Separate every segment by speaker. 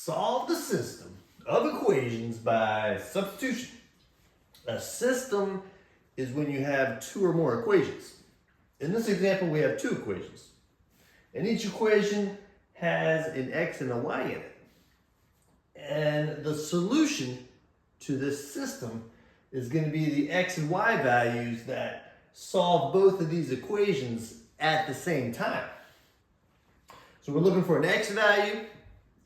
Speaker 1: solve the system of equations by substitution. A system is when you have two or more equations. In this example, we have two equations. And each equation has an x and a y in it. And the solution to this system is going to be the x and y values that solve both of these equations at the same time. So we're looking for an x value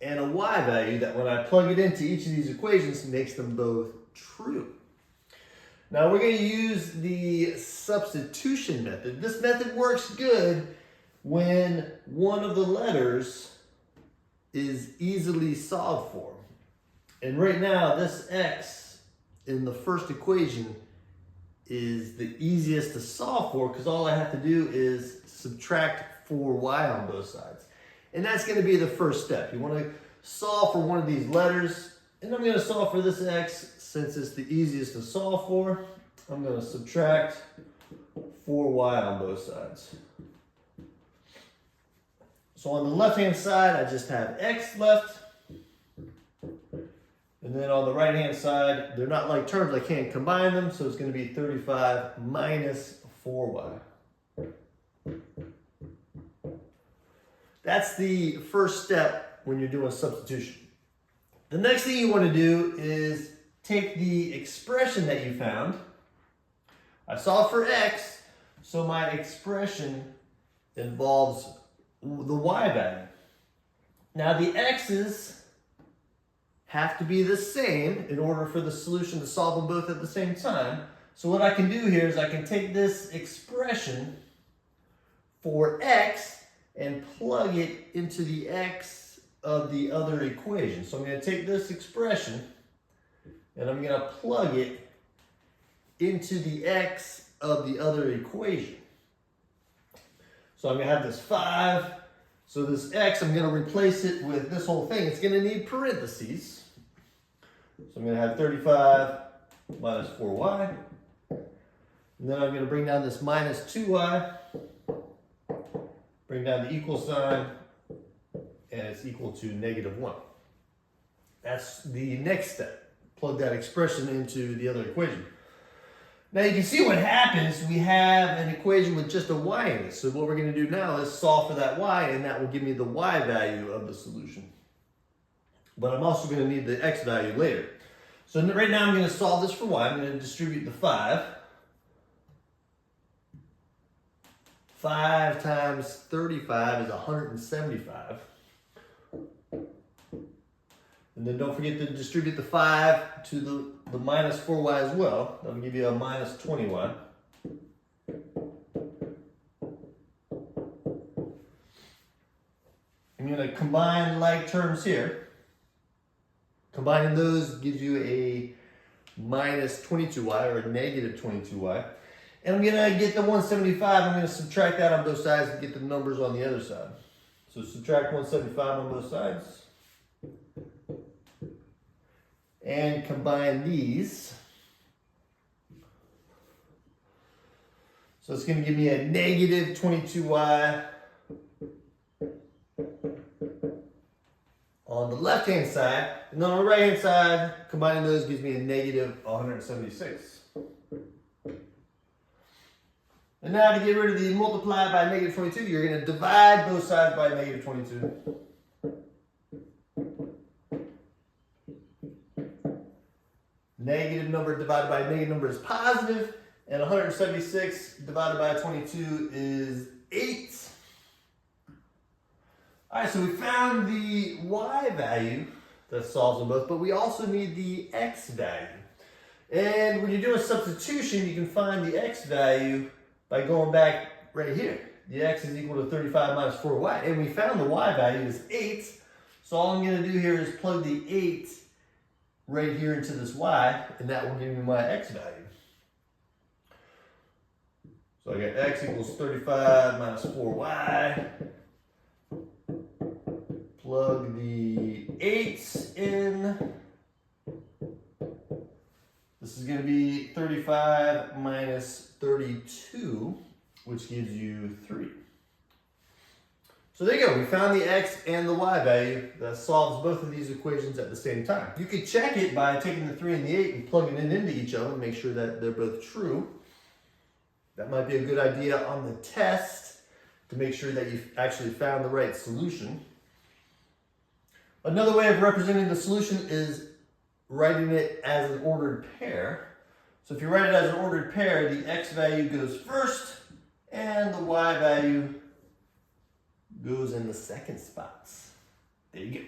Speaker 1: and a y value that when I plug it into each of these equations makes them both true. Now we're going to use the substitution method. This method works good when one of the letters is easily solved for. And right now this x in the first equation is the easiest to solve for because all I have to do is subtract 4y on both sides. And that's going to be the first step. You want to solve for one of these letters. And I'm going to solve for this x since it's the easiest to solve for. I'm going to subtract 4y on both sides. So on the left-hand side, I just have x left. And then on the right-hand side, they're not like terms. I can't combine them. So it's going to be 35 minus 4y. That's the first step when you're doing substitution. The next thing you want to do is take the expression that you found. I solved for x, so my expression involves the y value. Now the x's have to be the same in order for the solution to solve them both at the same time. So what I can do here is I can take this expression for x and plug it into the x of the other equation. So I'm going to take this expression and I'm going to plug it into the x of the other equation. So I'm going to have this 5. So this x, I'm going to replace it with this whole thing. It's going to need parentheses. So I'm going to have 35 minus 4y. And then I'm going to bring down this minus 2y. Bring down the equal sign, and it's equal to -1. That's the next step. Plug that expression into the other equation. Now you can see what happens. We have an equation with just a y in it. So what we're going to do now is solve for that y, and that will give me the y value of the solution. But I'm also going to need the x value later. So right now I'm going to solve this for y. I'm going to distribute the 5. 5 times 35 is 175. And then don't forget to distribute the 5 to the minus 4y as well. That'll give you a minus 20y. I'm going to combine like terms here. Combining those gives you a minus 22y or a negative 22y. And I'm going to get the 175, I'm going to subtract that on both sides and get the numbers on the other side. So subtract 175 on both sides. And combine these. So it's going to give me a negative 22y on the left-hand side. And then on the right-hand side, combining those gives me a negative 176. And now to get rid of the multiply by negative 22, you're going to divide both sides by negative 22. Negative number divided by negative number is positive, and 176 divided by 22 is 8. All right, so we found the y value that solves them both, but we also need the x value. And when you're doing substitution, you can find the x value by going back right here. The x is equal to 35 minus 4y. And we found the y value is 8. So all I'm going to do here is plug the 8 right here into this y, and that will give me my x value. So I got x equals 35 minus 4y. Plug the 8 in. This is going to be 35 minus 32, which gives you 3. So there you go, we found the x and the y value that solves both of these equations at the same time. You could check it by taking the 3 and the 8 and plugging it into each of them, make sure that they're both true. That might be a good idea on the test to make sure that you've actually found the right solution. Another way of representing the solution is writing it as an ordered pair. So if you write it as an ordered pair, the x value goes first and the y value goes in the second spots. There you go.